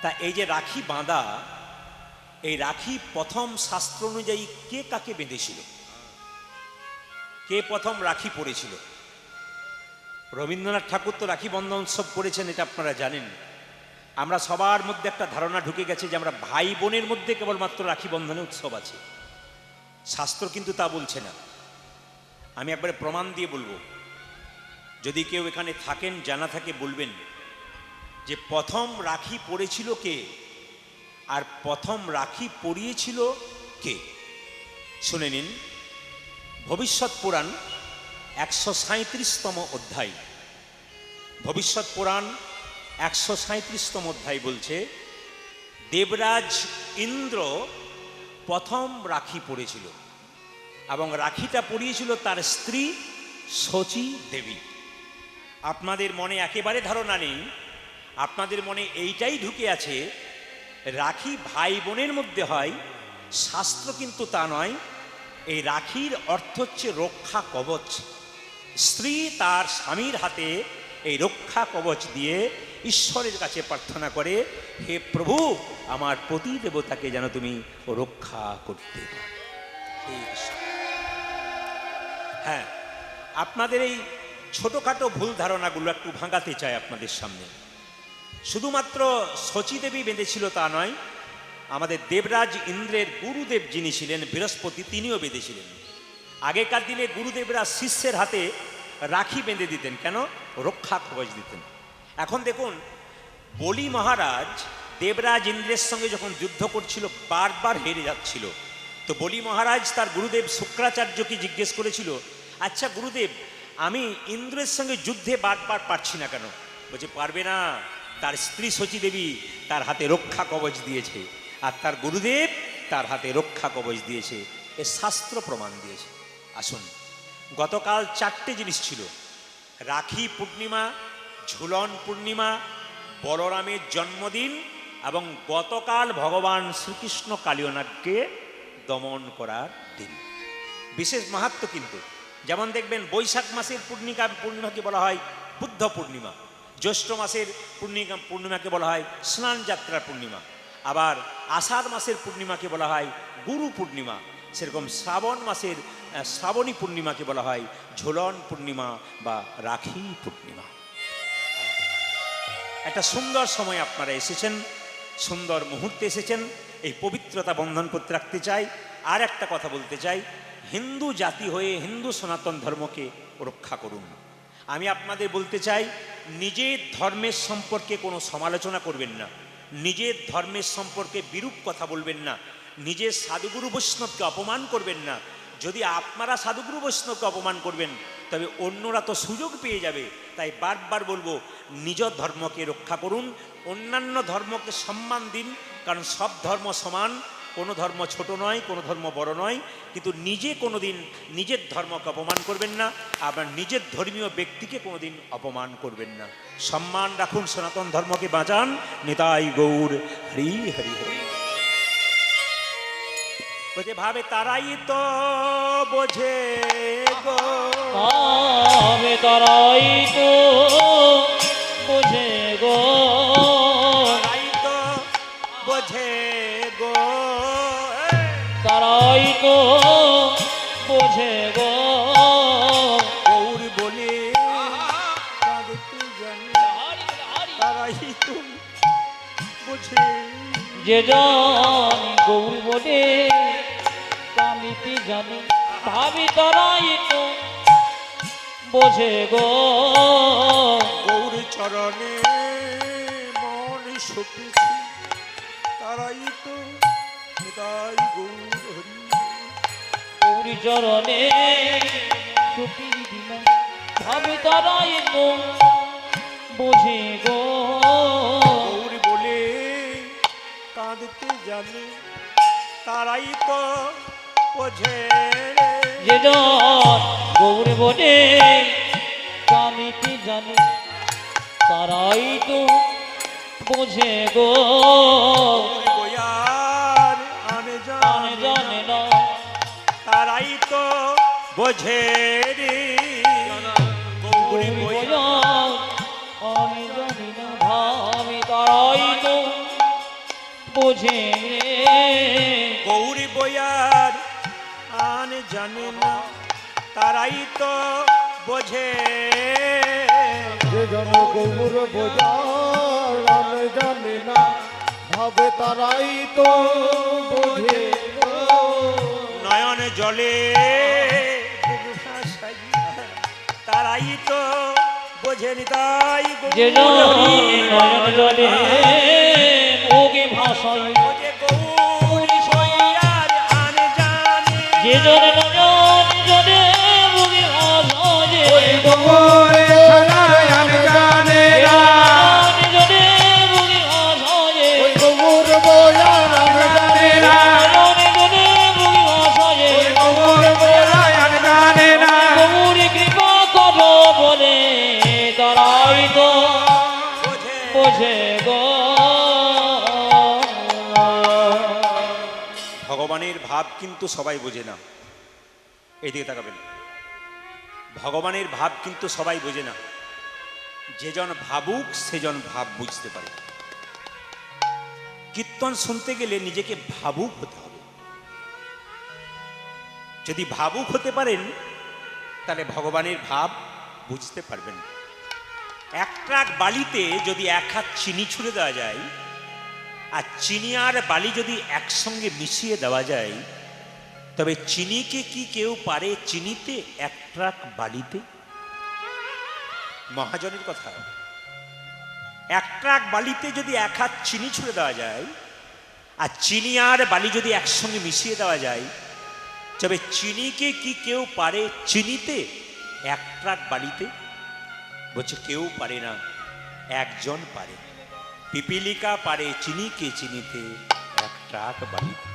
তা এই যে রাখি বাঁধা, এই রাখি প্রথম শাস্ত্র অনুযায়ী কে কাকে বেঁধেছিল, কে প্রথম রাখি পড়েছিল? রবীন্দ্রনাথ ঠাকুর তো রাখি বন্ধন উৎসব করেছেন, এটা আপনারা জানেন। আমরা সবার মধ্যে একটা ধারণা ঢুকে গেছে যে আমরা ভাই বোনের মধ্যে কেবলমাত্র রাখি বন্ধনে উৎসব আছে। শাস্ত্র কিন্তু তা বলছে না। আমি একবারে প্রমাণ দিয়ে বলবো, যদি কেউ এখানে থাকেন জানা থাকে বলবেন যে প্রথম রাখি পড়েছিল কে আর প্রথম রাখি পরিয়েছিল কে। শুনে নিন, ভবিষ্যৎ পুরাণ 137তম অধ্যায়, ভবিষ্যৎ পুরাণ 137তম অধ্যায় বলছে দেবরাজ ইন্দ্র প্রথম রাখি পড়েছিল এবং রাখিটা পরিয়েছিল তার স্ত্রী শচী দেবী। আপনাদের মনে একেবারে ধারণা নেই, আপনাদের মনে এইটাই ঢুকে আছে রাখি ভাই বোনের মধ্যে হয়। শাস্ত্র কিন্তু তা নয়। এই রাখির অর্থ হচ্ছে রক্ষা কবচ। স্ত্রী তার স্বামীর হাতে এই রক্ষা কবচ দিয়ে ঈশ্বরের কাছে প্রার্থনা করে, হে প্রভু, আমার পতি দেবতাকে যেন তুমি রক্ষা করতে পারো। হ্যাঁ, আপনাদের এই ছোটখাটো ভুল ধারণাগুলো একটু ভাঙাতে চাই আপনাদের সামনে। শুধুমাত্র শচী দেবী বেঁধেছিল তা নয়, আমাদের দেবরাজ ইন্দ্রের গুরুদেব যিনি ছিলেন বৃহস্পতি, তিনিও বেঁধেছিলেন। আগেকার দিনে গুরুদেবরা শিষ্যের হাতে রাখি বেঁধে দিতেন, কেন? রক্ষা কবচ দিতেন। এখন দেখুন, বলি মহারাজ দেবরাজ ইন্দ্রের সঙ্গে যখন যুদ্ধ করছিল বারবার হেরে যাচ্ছিল, তো বলি মহারাজ তার গুরুদেব শুক্রাচার্যকে জিজ্ঞেস করেছিল, আচ্ছা গুরুদেব, আমি ইন্দ্রের সঙ্গে যুদ্ধে বারবার পারছি না কেন? বলছে পারবে না, তার স্ত্রী শচী দেবী তার হাতে রক্ষা কবচ দিয়েছে, আর তার গুরুদেব তার হাতে রক্ষা কবচ দিয়েছে। এ শাস্ত্র প্রমাণ দিয়েছে। আসুন, গতকাল 4টে জিনিস ছিল: রাখি পূর্ণিমা, ঝুলন পূর্ণিমা, বলরামের জন্মদিন এবং গতকাল ভগবান শ্রীকৃষ্ণ কালিয়নাগকে দমন করার দিন। বিশেষ মাহাত্ম কিন্তু, যেমন দেখবেন বৈশাখ মাসের পূর্ণিমাকে বলা হয় বুদ্ধ পূর্ণিমা, জ্যৈষ্ঠ মাসের পূর্ণিমাকে বলা হয় স্নান যাত্রার পূর্ণিমা, আবার আষাঢ় মাসের পূর্ণিমাকে বলা হয় গুরু পূর্ণিমা, সেরকম শ্রাবণ মাসের শ্রাবণী পূর্ণিমাকে বলা হয় ঝুলন পূর্ণিমা বা রাখি পূর্ণিমা। একটা সুন্দর সময় আপনারা এসেছেন, সুন্দর মুহূর্তে এসেছেন, এই পবিত্রতা বন্ধন করতে রাখতে চাই। আর একটা কথা বলতে চাই, হিন্দু জাতি হয়ে হিন্দু সনাতন ধর্মকে রক্ষা করুন। আমি আপনাদের বলতে চাই, নিজের ধর্মের সম্পর্কে কোনো সমালোচনা করবেন না, নিজের ধর্মের সম্পর্কে বিরূপ কথা বলবেন না, নিজের সাধুগুরু বৈষ্ণবকে অপমান করবেন না। যদি আপনারা সাধুগুরু বৈষ্ণবকে অপমান করবেন তবে অন্যরা তো সুযোগ পেয়ে যাবে। তাই বারবার বলবো, নিজ ধর্মকে রক্ষা করুন, অন্যান্য ধর্মকে সম্মান দিন, কারণ সব ধর্ম সমান, কোনো ধর্ম ছোট নয়, কোনো ধর্ম বড় নয়। কিন্তু নিজে কোনো দিন নিজের ধর্মকে অপমান করবেন না, আবার নিজের ধর্মীয় ব্যক্তিকে কোনো দিন অপমান করবেন না। সম্মান রাখুন, সনাতন ধর্মকে বাঁচান। নিতাই গৌর হরি হরি হরি। বোঝে ভাবে তারাই তো বোঝে গো, ভাবে তারাই তো বোঝে গো, তারাই তো বোঝে গো, তারাই তো বোঝে গো। গৌর বলে কাঁদতে জানে, তারাই তো বোঝে। যে জানি গৌর বলে কামিতে জানে, ভাবি তারাই তো বোঝে গো। গৌর চরণে মন সপেছে, তারাই তো নিতাই গৌর হরি। গৌর চরণে ছুটি দিলাম, ভাবি তারাই তো বোঝে গো। গৌর বলে কাঁদতে জানে, তারাই তো বোঝে। যে জন গৌর বলে কামিতে জানে, তারাই তো বোঝে গো। গৌর বয়ার আনে জানে না, তারাই তো বোঝে রে। গৌর বয়ার আমি জানি না, ভাবি তারাই তো বোঝে গৌরী বয়ার আন জানে না, তারাই তো বোঝে। যে জন গৌর বোঝার নাম জানে না, ভাবে তারাই তো বোঝে গো। নয়ন জলে তারাই তো বোঝেন, তাই যে জন নয়ন জলে ওকে ভাষায় বোঝে গৌরী বয়ার আন জানে। যে জন নয়ন জলে ওকে ভাষায় গৌরে ছাড়ায়ান জানে না, নয়ন জলে ওকে ভাষায় ওই গৌর বোঝার নাম জানে না, নয়ন জলে ওকে ভাষায় গৌর বোঝায়ান জানে না। গৌরী কৃপা করো বলে তারাই তো বোঝে গো। ভগবানের ভাব কিন্তু সবাই বোঝে না। এইদিকে তাকাবেন, ভগবানের ভাব কিন্তু সবাই বোঝে না। যেজন ভাবুক সেজন ভাব বুঝতে পারে। কীর্তন শুনতে গেলে নিজেকে ভাবুক হতে হবে। যদি ভাবুক হতে পারেন তাহলে ভগবানের ভাব বুঝতে পারবেন। এক ট্রাক বালিতে যদি এক হাত চিনি ছুঁড়ে দেওয়া যায়, আর চিনি আর বালি যদি একসঙ্গে মিশিয়ে দেওয়া যায়, তবে চিনিকে কি কেউ পারে চিনিতে এক ট্রাক বালিতে? মহাজনের কথা। এক ট্রাক বালিতে যদি এক হাত চিনি ছুঁড়ে দেওয়া যায়, আর চিনি আর বালি যদি একসঙ্গে মিশিয়ে দেওয়া যায়, তবে চিনিকে কি কেউ পারে চিনিতে এক ট্রাক বালিতে? বলছে কেউ পারে না, একজন পারে। পিপিলিকা পারে চিনিকে চিনিতে এক ট্রাক বালিতে।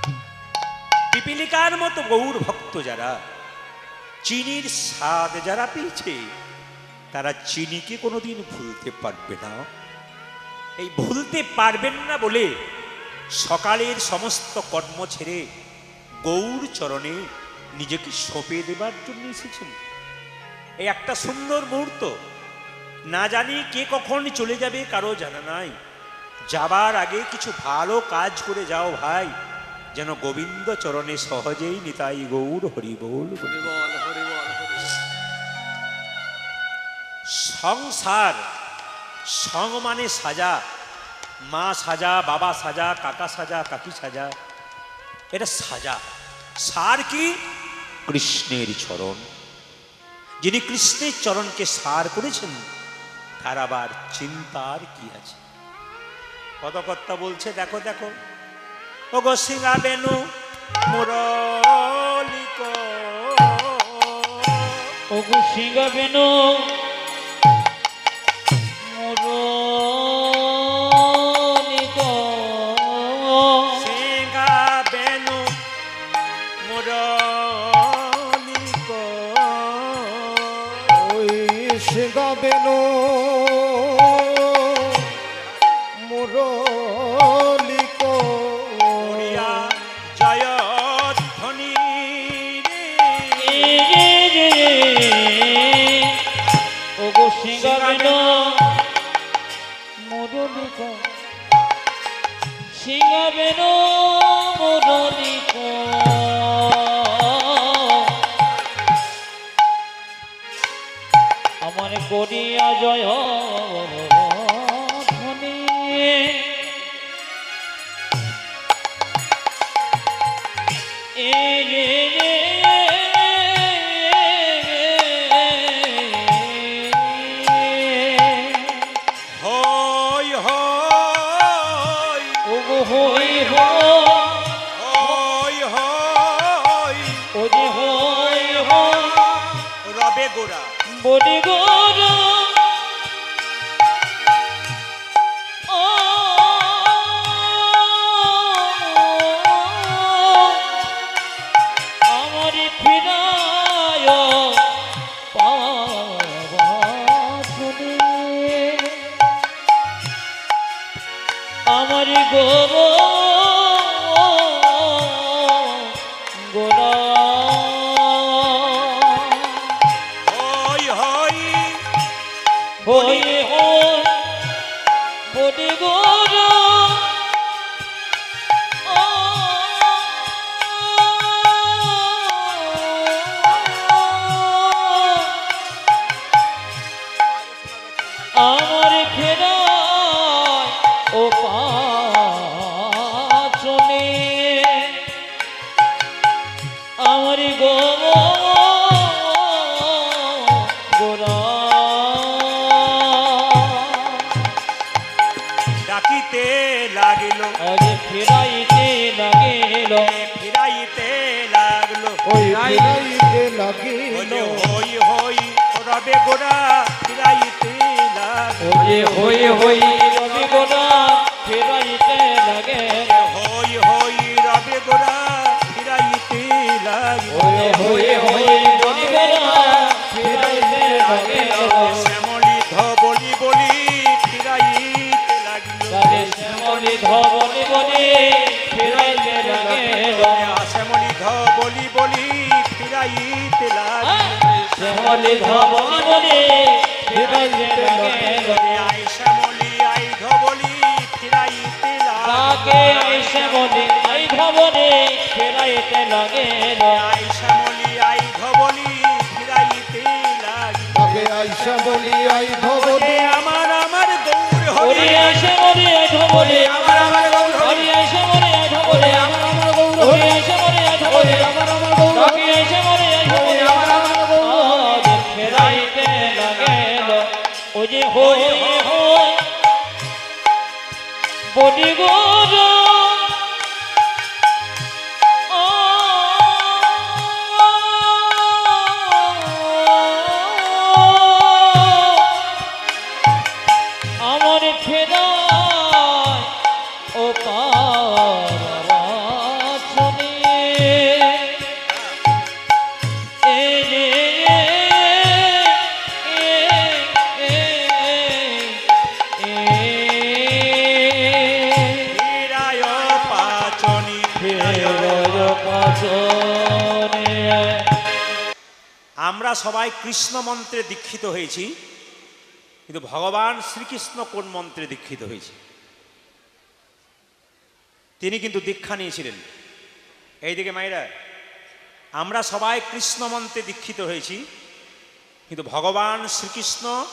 পিপিলিকার মতো গৌর ভক্ত যারা, চিনির স্বাদ যারা পেয়েছে, তারা চিনিকে কোনোদিন ভুলতে পারবে না। এই ভুলতে পারবেন না বলে সকালের সমস্ত কর্ম ছেড়ে গৌর চরণে নিজেকে সঁপে দেবার জন্য এসেছেন। এই একটা সুন্দর মুহূর্ত, না জানি কে কখন চলে যাবে কারো জানা নাই। যাবার আগে কিছু ভালো কাজ করে যাও ভাই, যেন গোবিন্দ চরণে সহজেই নিতাই গৌর হরি বল। সংসার, সং মানে সাজা, মা সাজা, বাবা সাজা, কাকা সাজা, কাকি সাজা, এটা সাজা। সার কি? কৃষ্ণের চরণ। যিনি কৃষ্ণের চরণকে সার করেছেন, তার আবার চিন্তার কি আছে? পদকর্তা বলছে, দেখো দেখো ও গো সিংহা বেনু মুরলিক, ও গো সিংহা বেনু মুরলিক, সিংহা বেনু মুরলিক, ওই গাবেনো মুরলিক, মরিয়া জয় ধ্বনি ও গো সিংহা বেনু মুরলিক, সিংহা বেনু মুরলিক, আমার করিয়া জয় ধ্বনি, হই হই ও গো হই হই হই ও যে হই রবে গোরা বলি গোর আমার ফিরায় পাবনে, আমার গোর গোরা হই হই হই হই বলি গোর লাগিল আজ ফিরাইতে লাগিল ফিরাইতে লাগলো ওই ফিরাইতে লাগিল ওরে হই হই রবে গোড়া ফিরাইতে লাগলো ওরে হই হই রবি গোনা ফিরাইতে লাগিল হই হই রবে গোড়া ফিরাইতে লাগলো ওরে হই হই রবি গোনা ফিরাইতে লাগিল শ্যামলি ধবলি বলি ফিরাইতে লাগলো রাধে শ্যামলি ধবলি বলি ফিরাইতে লাগিল শ্যামলি ধবলি বলি ফিরাইতে লাগলো শ্যামলি ধবলি বলি ফিরাইতে লাগিল আই শ্যামলি আই ধবলি ফিরাইতে লাগলো তাকে আই শ্যামলি আই ধবলি ফিরাইতে লাগিল আই শ্যামলি আই ধবলি ফিরাইতে লাগলো তাকে আইসা বলি আই ধবলি আমার গৌর হরি হরি আই শ্যামলি আই ধবলি আমার গৌর হরি হরি আই শ্যামলি আই ধবলি আমার গৌর হরি আই শ্যামলি আই ধবলি আমার গৌর তাকে আই শ্যামলি আই ধবলি আজ ফিরাইতে লাগিল ও যে হই হই বলি গোরা আমার ফেরায় ও পারাচনে এ রে ফিরায় পাচনি ফিরায় আমরা সবাই কৃষ্ণ মন্ত্রে দীক্ষিত হয়েছি কিন্তু ভগবান শ্রীকৃষ্ণ কোন মন্ত্রে দীক্ষিত হয়েছে তিনি কিন্তু দীক্ষা নিয়েছিলেন এইদিকে মায়েরা আমরা সবাই কৃষ্ণ মন্ত্রে দীক্ষিত হয়েছি কিন্তু ভগবান শ্রীকৃষ্ণ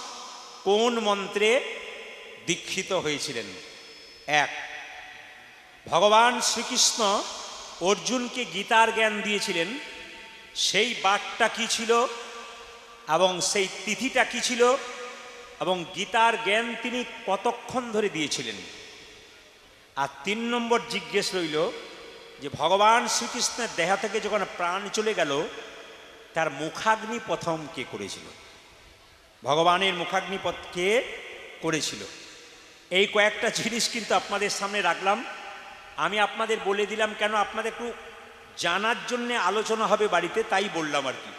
কোন মন্ত্রে দীক্ষিত হয়েছিলেন এক ভগবান শ্রীকৃষ্ণ অর্জুনকে গীতার জ্ঞান দিয়েছিলেন সেই বাকটা কি ছিল এবং সেই তিথিটা কি ছিল এবং গীতার জ্ঞান তিনি কতক্ষণ ধরে দিয়েছিলেন আর 3 নম্বর জিজ্ঞেস রইল যে ভগবান শ্রীকৃষ্ণের দেহ থেকে যখন প্রাণ চলে গেল তার মুখাগ্নি প্রথম কে করেছিল ভগবানের মুখাগ্নি কে করেছিল এই কয়েকটা জিনিস কিন্তু আপনাদের সামনে রাখলাম আমি আপনাদের বলে দিলাম কেন আপনাদের একটু জানার জন্য আলোচনা হবে বাড়িতে তাই বললাম আর কি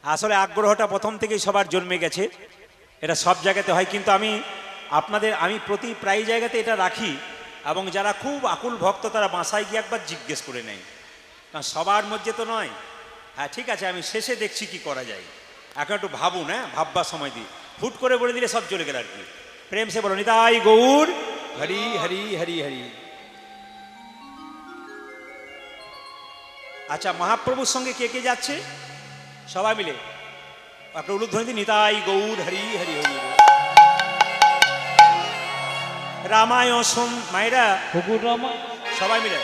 আসলে আগ্রহটা প্রথম থেকেই সবার জন্মে গেছে এটা সব জায়গাতে হয় কিন্তু আমি প্রায় জায়গাতে এটা রাখি এবং যারা খুব আকুল ভক্ত তারা বাসায় গিয়ে একবার জিজ্ঞেস করে নেয় কারণ সবার মধ্যে তো নয় হ্যাঁ ঠিক আছে আমি শেষে দেখছি কি করা যায় এখন একটু ভাবুন হ্যাঁ ভাববার সময় দিই হুট করে বলে দিলে সব চলে গেল আর কি প্রেম সে বলো নিতাই গৌর হরি হরি হরি হরি আচ্ছা মহাপ্রভুর সঙ্গে কে কে যাচ্ছে সবাই মিলে একটা উলুধ্বনি দিন নিতাই গৌর হরি হরি হরি রামায় মায়েরা সবাই মিলে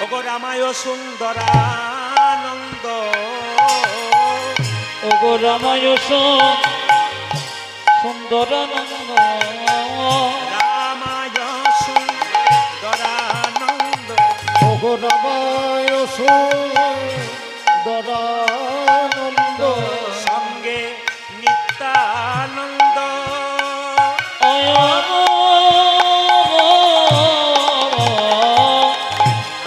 ওগো রামায় সুন্দরানন্দ ওগো রামায় সুন্দরানন্দ রামায় সুন্দরানন্দ ওগো রামায় সুন্দরানন্দ সঙ্গে নিত্যানন্দ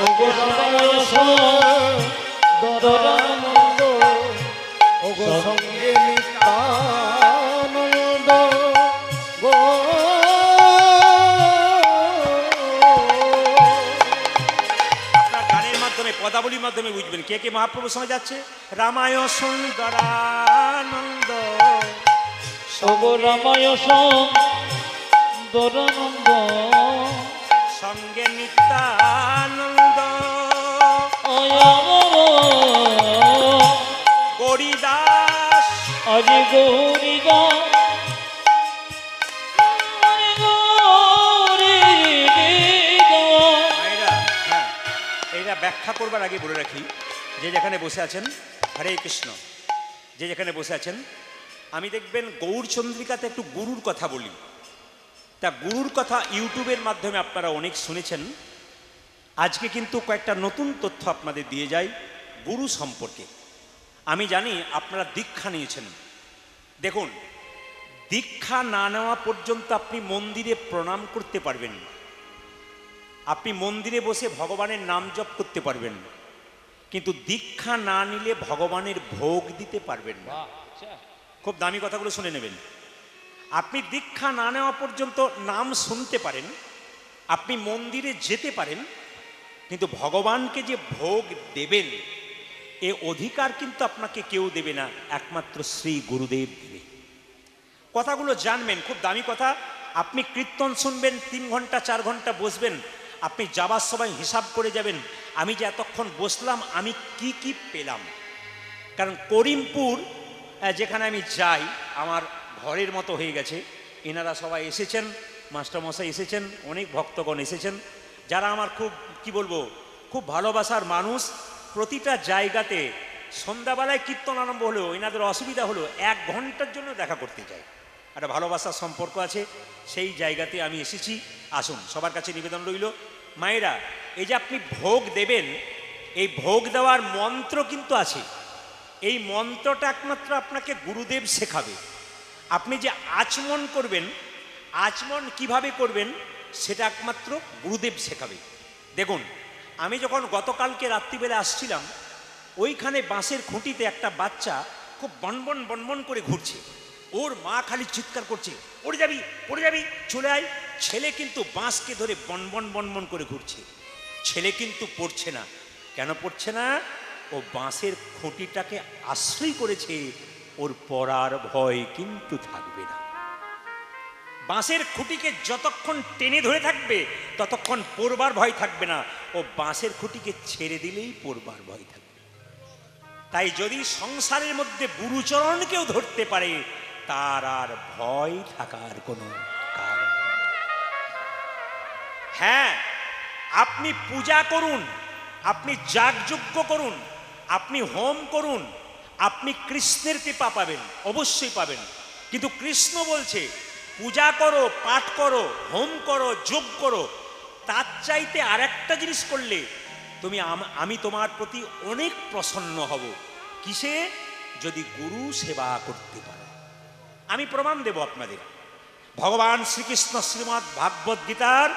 ওগো রামায় সুন্দরানন্দ ওগো সঙ্গে নিত্যানন্দ গো আপনার গানের মাধ্যমে পদাবলীর মাধ্যমে বুঝবেন কে কে মহাপ্রভুর সঙ্গে যাচ্ছে রামায় সুন্দরানন্দ ওগো রামায় সুন্দরানন্দ সঙ্গে নিত্যানন্দ গরিদাস আজি গৌরী মায়েরা হ্যাঁ এইটা ব্যাখ্যা করবার আগে বলে রাখি যে যেখানে বসে আছেন হরে কৃষ্ণ যে যেখানে বসে আছেন আমি দেখবেন গৌরচন্দ্রিকাতে একটু গুরুর কথা বলি তা গুরুর কথা ইউটিউবের মাধ্যমে আপনারা অনেক শুনেছেন। আজকে কিন্তু কয়েকটা নতুন তথ্য আপনাদের দিয়ে যাই গুরু সম্পর্কে। আমি জানি আপনারা দীক্ষা নিয়েছেন। দেখুন, দীক্ষা না নেওয়া পর্যন্ত আপনি মন্দিরে প্রণাম করতে পারবেন, আপনি মন্দিরে বসে ভগবানের নাম জপ করতে পারবেন, কিন্তু দীক্ষা না নিলে ভগবানের ভোগ দিতে পারবেন না। খুব দামি কথাগুলো শুনে নেবেন। আপনি দীক্ষা না নেওয়া পর্যন্ত নাম শুনতে পারেন, আপনি মন্দিরে যেতে পারেন, কিন্তু ভগবানকে যে ভোগ দেবেন এ অধিকার কিন্তু আপনাকে কেউ দেবে না, একমাত্র শ্রী গুরুদেব দেবে। কথাগুলো জানবেন, খুব দামি কথা। আপনি কীর্তন শুনবেন, 3 ঘন্টা 4 ঘন্টা বসবেন, আপনি যাবার সময় হিসাব করে যাবেন আমি যে এতক্ষণ বসলাম আমি কি কি পেলাম। কারণ করিমপুর যেখানে আমি যাই আমার ঘরের মতো হয়ে গেছে। এনারা সবাই এসেছেন, মাস্টারমশাই এসেছেন, অনেক ভক্তগণ এসেছেন, যারা আমার খুব কি বলবো খুব ভালোবাসার মানুষ। প্রতিটা জায়গাতে সন্ধ্যাবেলায় কীর্তন আরম্ভ হলেও এনাদের অসুবিধা হলো 1 ঘন্টার জন্য দেখা করতে চাই। একটা ভালোবাসার সম্পর্ক আছে, সেই জায়গাতে আমি এসেছি। আসুন, সবার কাছে নিবেদন রইল, মায়েরা এই যে আপনি ভোগ দেবেন, এই ভোগ দেওয়ার মন্ত্র কিন্তু আছে। এই মন্ত্রটা একমাত্র আপনাকে গুরুদেব শেখাবে। আপনি যে আচমন করবেন, আচমন কিভাবে করবেন সেটা একমাত্র গুরুদেব শেখাবে। দেখুন, আমি যখন গতকালকে রাত্রিবেলা আসছিলাম, ওইখানে বাঁশের খুঁটিতে একটা বাচ্চা খুব বনবন বনবন করে ঘুরছে। ওর মা খালি চিৎকার করছে, পড়ে যাবি পড়ে যাবি, চলে আয়। ছেলে কিন্তু বাঁশকে ধরে বনবন বনবন করে ঘুরছে। ছেলে কিন্তু পড়ছে না। কেন পড়ছে না? ও বাঁশের খুঁটিটাকে আশ্রয় করেছে, ওর পড়ার ভয় কিন্তু থাকবে না। বাঁশের খুঁটিকে যতক্ষণ টেনে ধরে থাকবে ততক্ষণ পড়বার ভয় থাকবে না। ও বাঁশের খুঁটিকে ছেড়ে দিলেই পড়বার ভয় থাকবে। তাই যদি সংসারের মধ্যে গুরুচরণকেও ধরতে পারে তার আর ভয় থাকার কোনো কারণ। হ্যাঁ, আপনি পূজা করুন, আপনি যাগযজ্ঞ করুন, আপনি হোম করুন, আপনি কৃষ্ণের কৃপা পাবেন, অবশ্যই পাবেন। কিন্তু কৃষ্ণ বলছে পূজা করো, পাঠ করো, হোম করো, যোগ করো, তার চাইতে আর একটা জিনিস করলে তুমি আমি তোমার প্রতি অনেক প্রসন্ন হব। কিসে? যদি গুরু সেবা করতে পারো। আমি প্রমাণ দেব আপনাদের। ভগবান শ্রীকৃষ্ণ শ্রীমদ্ ভাগবত গীতার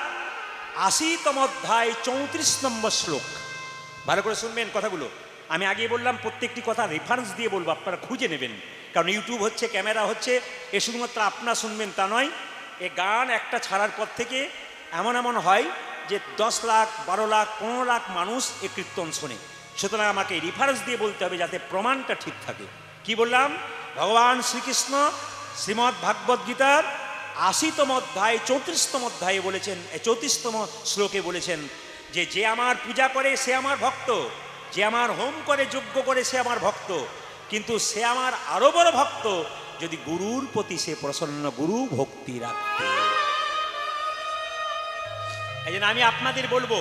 80তম অধ্যায় 34 নম্বর শ্লোক। ভালো করে শুনবেন কথাগুলো। আমি আগে বললাম প্রত্যেকটি কথা রেফারেন্স দিয়ে বলবো, আপনারা খুঁজে নেবেন, কারণ ইউটিউব হচ্ছে, ক্যামেরা হচ্ছে, এ শুধুমাত্র আপনারা শুনবেন তা নয়। এ গান একটা ছাড়ার পর থেকে এমন এমন হয় যে 10 লাখ 12 লাখ 15 লাখ মানুষ এ কীর্তন শোনে। সুতরাং আমাকে রেফারেন্স দিয়ে বলতে হবে যাতে প্রমাণটা ঠিক থাকে। কি বললাম? ভগবান শ্রীকৃষ্ণ শ্রীমদ্ ভাগবত গীতার 80তম অধ্যায় 34তম অধ্যায়ে বলেছেন, 34তম শ্লোকে বলেছেন যে যে আমার পূজা করে সে আমার ভক্ত, যে আমার হোম করে যজ্ঞ করে সে আমার ভক্ত, কিন্তু সে আমার আরো বড় ভক্ত যদি গুরুর প্রতি সে প্রসন্ন, গুরু ভক্তি রাখতে। এই জন্য আমি আপনাদের বলবো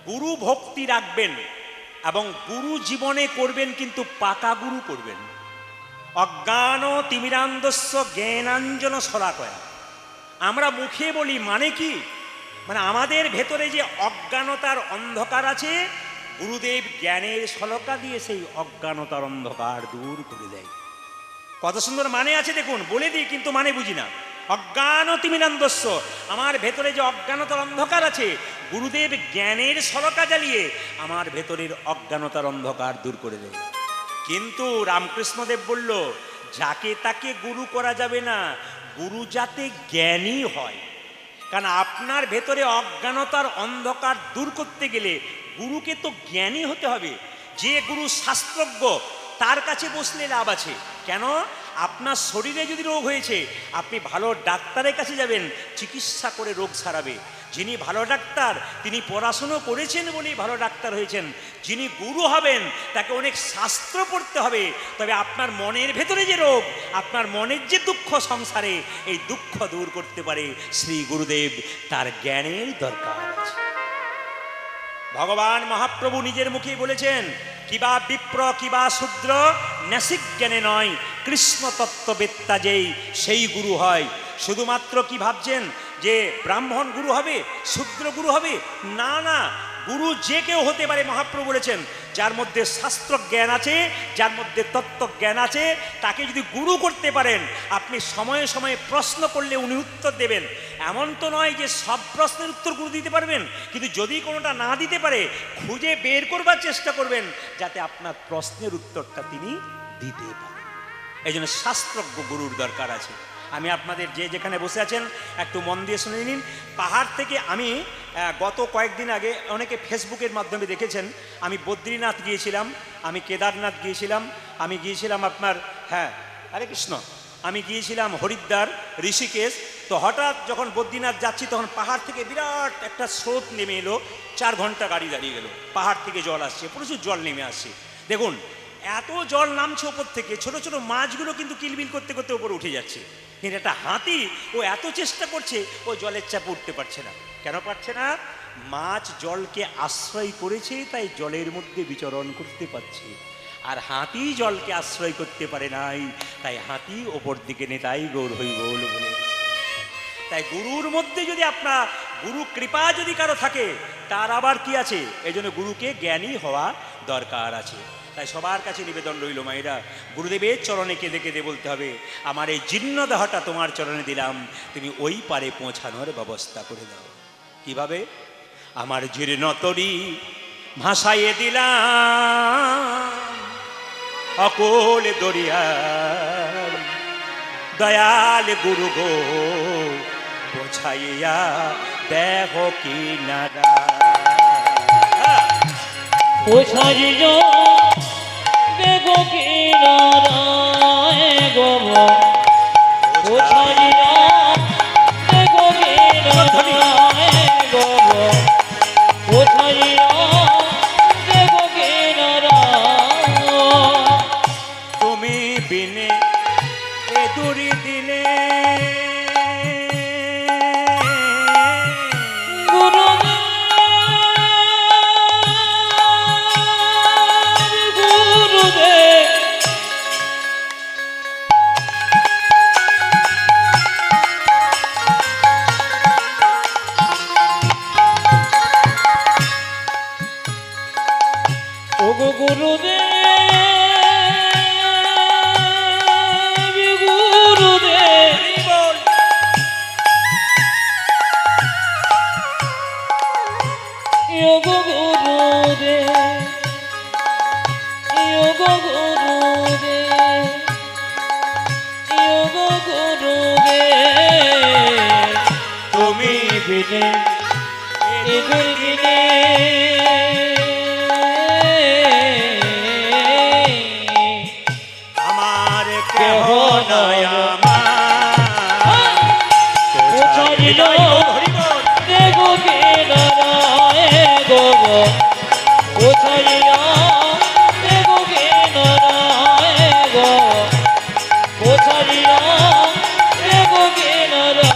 গুরু ভক্তি রাখবেন এবং গুরু জীবনে করবেন, কিন্তু পাকা গুরু করবেন। অজ্ঞান তিমিরান্ধস্য জ্ঞানাঞ্জন শলাকয়া। আমরা মুখে বলি, মানে কি? মানে আমাদের ভেতরে যে অজ্ঞানতার অন্ধকার আছে, গুরুদেব জ্ঞানের শলকা দিয়ে সেই অজ্ঞানতার অন্ধকার দূর করে দেয়। কত সুন্দর মানে আছে দেখুন, বলে দিই কিন্তু মানে বুঝি না। অজ্ঞান তিমিরান্ধস্য, আমার ভেতরে যে অজ্ঞানতার অন্ধকার আছে, গুরুদেব জ্ঞানের শলকা জ্বালিয়ে আমার ভেতরের অজ্ঞানতার অন্ধকার দূর করে দেয়। কিন্তু রামকৃষ্ণদেব বলল যাকে তাকে গুরু করা যাবে না, গুরু যাতে জ্ঞানী হয়। কারণ আপনার ভেতরে অজ্ঞানতার অন্ধকার দূর করতে গেলে গুরুকে তো জ্ঞানী হতে হবে। যে গুরু শাস্ত্রজ্ঞ তার কাছে বসলে লাভ আছে। কেন? আপনার শরীরে যদি রোগ হয়েছে আপনি ভালো ডাক্তারের কাছে যাবেন, চিকিৎসা করে রোগ সারাবে। যিনি ভালো ডাক্তার তিনি পড়াশুনো করেছেন বলেই ভালো ডাক্তার হয়েছেন। যিনি গুরু হবেন তাকে অনেক শাস্ত্র পড়তে হবে। তবে আপনার মনের ভেতরে যে রোগ, আপনার মনের যে দুঃখ সংসারে, এই দুঃখ দূর করতে পারে শ্রী গুরুদেব, তার জ্ঞানের দরকার আছে। ভগবান মহাপ্রভু নিজের মুখেই বলেছেন, কিবা বিপ্র কিবা শূদ্র নাসিক জ্ঞানে নয়, কৃষ্ণ তত্ত্ববেত্তা যেই সেই গুরু হয়। শুধুমাত্র কি ভাবছেন যে ব্রাহ্মণ গুরু হবে, শূদ্র গুরু হবে? না না, গুরু যে কেউ হতে পারে। মহাপ্রভু বলেছেন, যার মধ্যে শাস্ত্র জ্ঞান আছে, যার মধ্যে তত্ত্ব জ্ঞান আছে, তাকে যদি গুরু করতে পারেন, আপনি সময়ে সময়ে প্রশ্ন করলে উনি উত্তর দেবেন। এমন তো নয় যে সব প্রশ্নের উত্তর গুরু দিতে পারবেন, কিন্তু যদি কোনোটা না দিতে পারে, খুঁজে বের করবার চেষ্টা করবেন যাতে আপনার প্রশ্নের উত্তরটা তিনি দিতে পারেন। এই জন্য শাস্ত্রজ্ঞ গুরুর দরকার আছে। আমি আপনাদের যে যেখানে বসে আছেন একটু মন দিয়ে শুনে নিন। পাহাড় থেকে আমি গত কয়েকদিন আগে, অনেকে ফেসবুকের মাধ্যমে দেখেছেন, আমি বদ্রীনাথ গিয়েছিলাম, আমি কেদারনাথ গিয়েছিলাম, আমি গিয়েছিলাম আপনার, হ্যাঁ হরে কৃষ্ণ, আমি গিয়েছিলাম হরিদ্বার, ঋষিকেশ। তো হঠাৎ যখন বদ্রীনাথ যাচ্ছি তখন পাহাড় থেকে বিরাট একটা স্রোত নেমে এলো। 4 ঘন্টা গাড়ি দাঁড়িয়ে গেল। পাহাড় থেকে জল আসছে, প্রচুর জল নেমে আসছে। দেখুন, এত জল নামছে ওপর থেকে, ছোট ছোট মাছগুলো কিন্তু কিলবিল করতে করতে ওপরে উঠে যাচ্ছে। কিন্তু একটা হাতি, ও এত চেষ্টা করছে, ও জলের চাপে উঠতে পারছে না। কেন পারছে না? মাছ জলকে আশ্রয় করেছে, তাই জলের মধ্যে বিচরণ করতে পারছে। আর হাতি জলকে আশ্রয় করতে পারে নাই, তাই হাতি ওপর দিকে নেতাই গৌর হইব বলে। তাই গুরুর মধ্যে যদি আপনার গুরু কৃপা যদি কারো থাকে, তার আবার কি আছে? এই জন্য গুরুকে জ্ঞানী হওয়া দরকার আছে। তাই সবার কাছে নিবেদন রইল মায়েরা, গুরুদেবের চরণে কেঁদে কেঁদে বলতে হবে, আমার এই জীর্ণ দেহটা তোমার চরণে দিলাম, তুমি ওই পারে পৌঁছানোর ব্যবস্থা করে দাও। কিভাবে? আমার জীর্ণ তরি ভাসাইয়ে দিলাম অকল দরিয়া, দয়াল গুরু গো বোঝাইয়া দেহ কি নারা। পোছাইল দেখো কি নারায় গো, পোছাইল দেখো কি নারায় গো, পোছাইল দেখো কি নারায়। তুমি বিনে এ দুরি দিনে তুমি বিনে এ দুর্দিনে আমার কেহ নয় আমার। পোছাইল দেখো কি নারায় গো, পোছাইল দেখো কি নারায় গো, পোছাইল দেখো কি নারায়।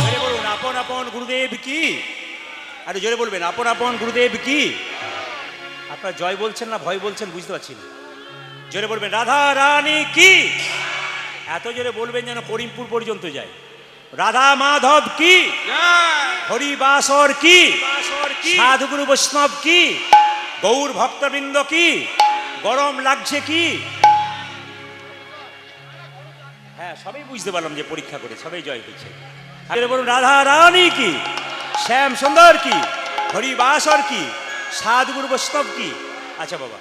জোরে বলুন, আপন আপন গুরুদেব কি? আরে জোরে বলবেন, আপন আপন গুরুদেব কি? আপনারা জয় বলছেন না ভয় বলছেন বুঝতে পারছি না। জোরে বলবেন, রাধা রানী কি? এত জোরে বলবেন যেন করিমপুর পর্যন্ত যায়। রাধা মাধব কি? হরিবাসর কি? সাধুগুরু বৈষ্ণব কি? গৌর ভক্তবৃন্দ কি? গরম লাগছে কি? হ্যাঁ, সবাই বুঝতে পারলাম যে পরীক্ষা করে সবাই জয় হয়েছে। বলুন, রাধা রানী কি? শ্যাম সুন্দর কি? হরিবাসর কি? সাধুগুরু বৈষ্ণব কি? আচ্ছা বাবা,